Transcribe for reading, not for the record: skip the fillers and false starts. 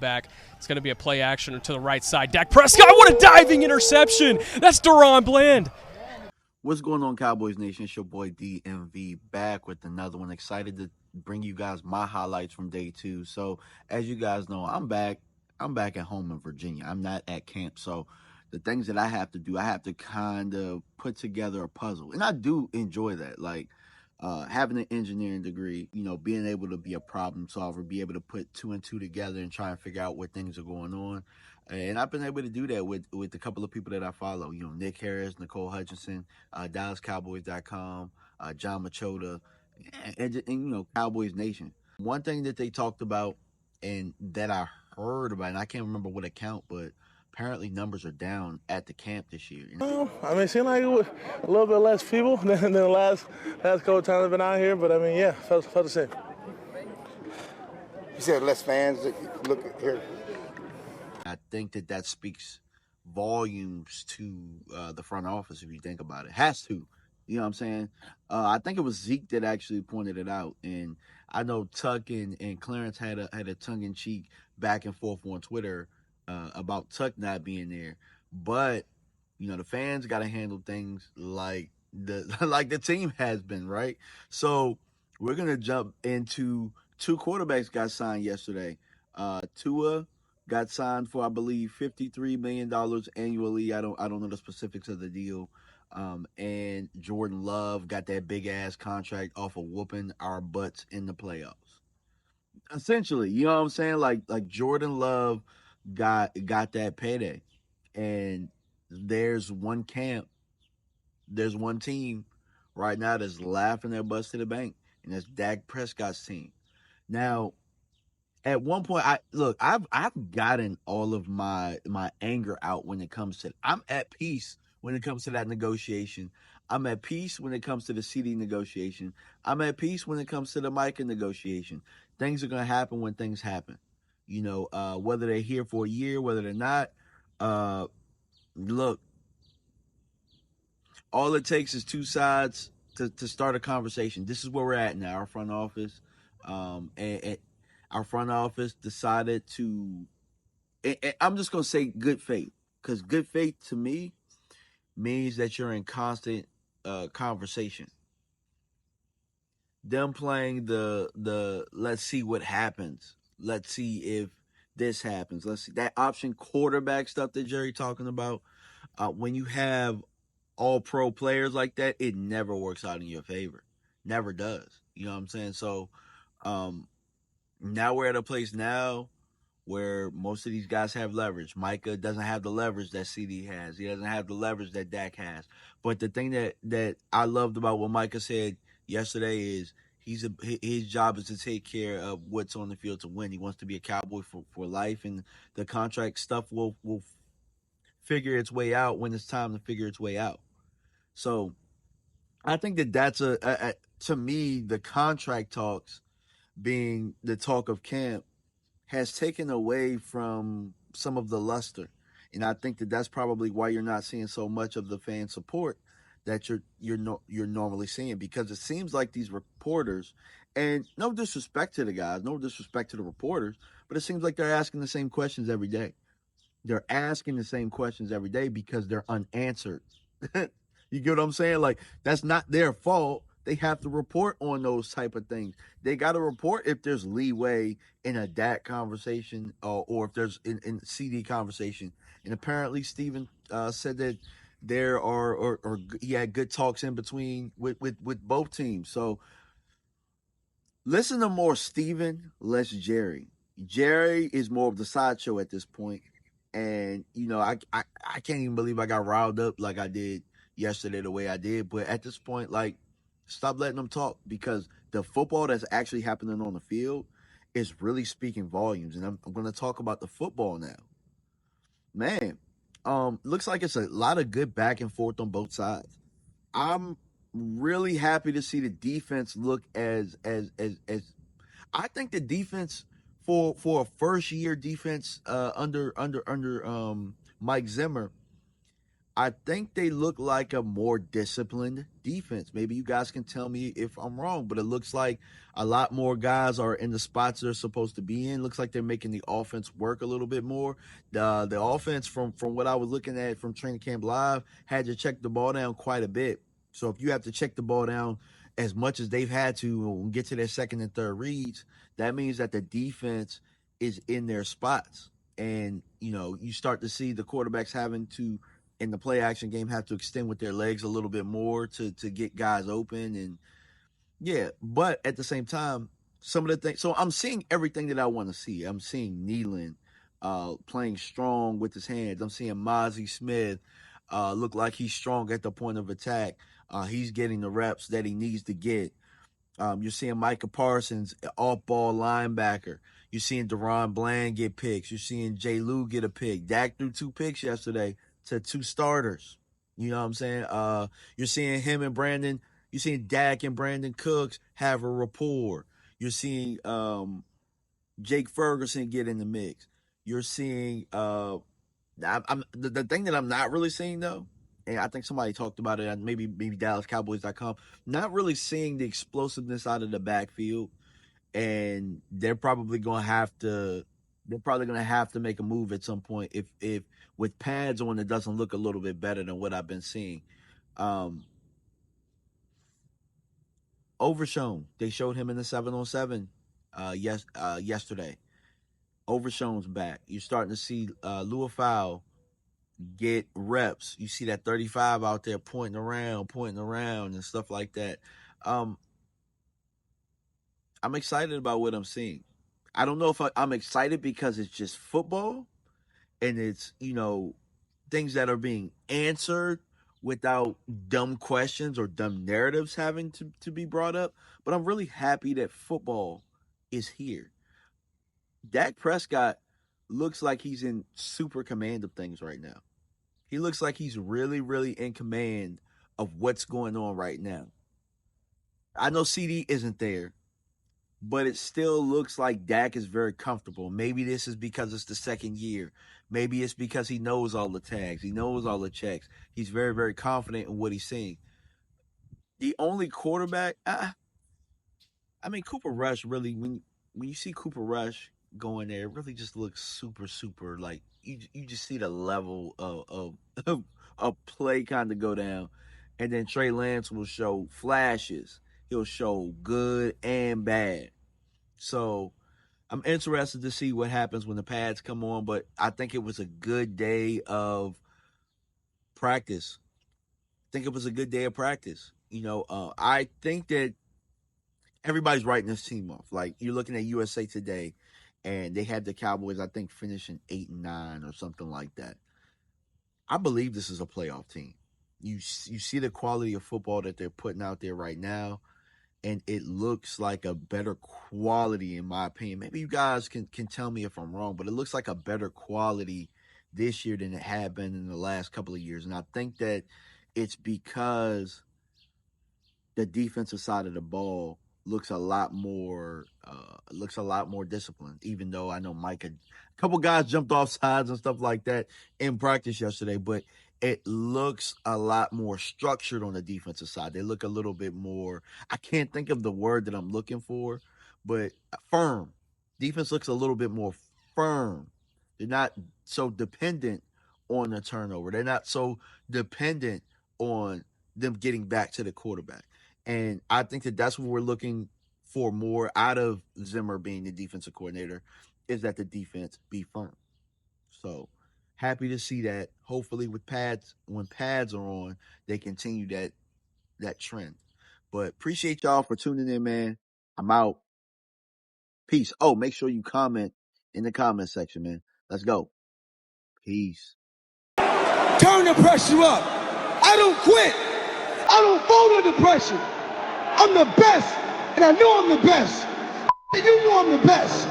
Back. It's going to be a play action to the right side. Dak Prescott, what a diving interception! That's Deron Bland. What's going on, Cowboys Nation? It's your boy DMV back with another one. Excited to bring you guys my highlights from day 2. So, as you guys know, I'm back. I'm back at home in Virginia. I'm not at camp. So, the things that I have to do, I have to kind of put together a puzzle. And I do enjoy that. Like, having an engineering degree, being able to be a problem solver, be able to put 2 and 2 together and try and figure out what things are going on. And I've been able to do that with a couple of people that I follow. Nick Harris, Nicole Hutchinson, DallasCowboys.com, John Machota, and Cowboys Nation. One thing that they talked about and that I heard about, and I can't remember what account, but apparently numbers are down at the camp this year. It seemed like it was a little bit less people than the last couple times I've been out here, but yeah, felt the same. You said less fans look here. I think that speaks volumes to the front office if you think about it. Has to. You know what I'm saying? I think it was Zeke that actually pointed it out. And I know Tuck and Clarence had a tongue-in-cheek back and forth on Twitter about Tuck not being there. But, the fans got to handle things like the team has been, right? So we're going to jump into 2 quarterbacks got signed yesterday. Tua got signed for, I believe, $53 million annually. I don't know the specifics of the deal. And Jordan Love got that big ass contract off of whooping our butts in the playoffs. Essentially, you know what I'm saying? Like Jordan Love got that payday. And there's one team right now that's laughing their butts to the bank, and that's Dak Prescott's team. Now, at one point, I've gotten all of my anger out when it comes to. I'm at peace when it comes to that negotiation. I'm at peace when it comes to the CD negotiation. I'm at peace when it comes to the Micah negotiation. Things are gonna happen when things happen. Whether they're here for a year, whether they're not. Look, all it takes is 2 sides to start a conversation. This is where we're at now. Our front office, and our front office decided to. And I'm just gonna say good faith, because good faith to me means that you're in constant conversation. Them playing the let's see what happens. Let's see if this happens. Let's see that option quarterback stuff that Jerry talking about. When you have all pro players like that, it never works out in your favor. Never does. You know what I'm saying? So now we're at a place now where most of these guys have leverage. Micah doesn't have the leverage that CD has. He doesn't have the leverage that Dak has. But the thing that I loved about what Micah said yesterday is his job is to take care of what's on the field to win. He wants to be a Cowboy for life, and the contract stuff will figure its way out when it's time to figure its way out. So I think that's to me, the contract talks being the talk of camp has taken away from some of the luster. And I think that's probably why you're not seeing so much of the fan support that you're normally seeing, because it seems like these reporters, and no disrespect to the guys, no disrespect to the reporters, but it seems like they're asking the same questions every day. They're asking the same questions every day because they're unanswered. You get what I'm saying? Like, that's not their fault. They have to report on those type of things. They got to report if there's leeway in a DAC conversation, or if there's in CD conversation. And apparently, Steven said that there are, or he had good talks in between with both teams. So listen to more Steven, less Jerry. Jerry is more of the sideshow at this point. And, I can't even believe I got riled up like I did yesterday the way I did. But at this point, like, stop letting them talk, because the football that's actually happening on the field is really speaking volumes. And I'm going to talk about the football now. Man, looks like it's a lot of good back and forth on both sides. I'm really happy to see the defense look as I think the defense for a first year defense under Mike Zimmer, I think they look like a more disciplined defense. Maybe you guys can tell me if I'm wrong, but it looks like a lot more guys are in the spots they're supposed to be in. Looks like they're making the offense work a little bit more. The offense, from what I was looking at from training camp live, had to check the ball down quite a bit. So if you have to check the ball down as much as they've had to get to their second and third reads, that means that the defense is in their spots. And, you start to see the quarterbacks having to, in the play action game, have to extend with their legs a little bit more to get guys open. And yeah, but at the same time, some of the things, so I'm seeing everything that I want to see. I'm seeing Nealon playing strong with his hands. I'm seeing Mozzie Smith look like he's strong at the point of attack. He's getting the reps that he needs to get. You're seeing Micah Parsons, off-ball linebacker. You're seeing Deron Bland get picks. You're seeing Jay Lou get a pick. Dak threw 2 picks yesterday to 2 starters. You know what I'm saying? You're seeing him and Brandon. You're seeing Dak and Brandon Cooks have a rapport. You're seeing Jake Ferguson get in the mix. You're seeing the thing that I'm not really seeing, though, and I think somebody talked about it, maybe DallasCowboys.com, not really seeing the explosiveness out of the backfield, and they're probably going to have to make a move at some point if with pads on, it doesn't look a little bit better than what I've been seeing. Overshown, they showed him in the 7-on-7 yesterday. Overshown's back. You're starting to see Luafau get reps. You see that 35 out there pointing around and stuff like that. I'm excited about what I'm seeing. I don't know if I'm excited because it's just football and it's, things that are being answered without dumb questions or dumb narratives having to be brought up. But I'm really happy that football is here. Dak Prescott looks like he's in super command of things right now. He looks like he's really, really in command of what's going on right now. I know CD isn't there, but it still looks like Dak is very comfortable. Maybe this is because it's the second year. Maybe it's because he knows all the tags. He knows all the checks. He's very, very confident in what he's seeing. The only quarterback, Cooper Rush really, when you see Cooper Rush going there, it really just looks super, super, like you just see the level of play kind of go down. And then Trey Lance will show flashes. He'll show good and bad. So I'm interested to see what happens when the pads come on, but I think it was a good day of practice. I think that everybody's writing this team off. Like, you're looking at USA Today, and they had the Cowboys, I think, finishing 8-9 or something like that. I believe this is a playoff team. You see the quality of football that they're putting out there right now, and it looks like a better quality, in my opinion. Maybe you guys can tell me if I'm wrong, but it looks like a better quality this year than it had been in the last couple of years. And I think that it's because the defensive side of the ball looks a lot more disciplined, even though I know a couple guys jumped off sides and stuff like that in practice yesterday, but it looks a lot more structured on the defensive side. They look a little bit more, I can't think of the word that I'm looking for, but firm. Defense looks a little bit more firm. They're not so dependent on the turnover. They're not so dependent on them getting back to the quarterback. And I think that that's what we're looking for more out of Zimmer being the defensive coordinator, is that the defense be firm. So happy to see that. Hopefully when pads are on, they continue that trend. But appreciate y'all for tuning in, man. I'm out. Peace. Oh, make sure you comment in the comment section, man. Let's go. Peace. Turn the pressure up. I don't quit. I don't fold under pressure. I'm the best, and I know I'm the best. You know I'm the best.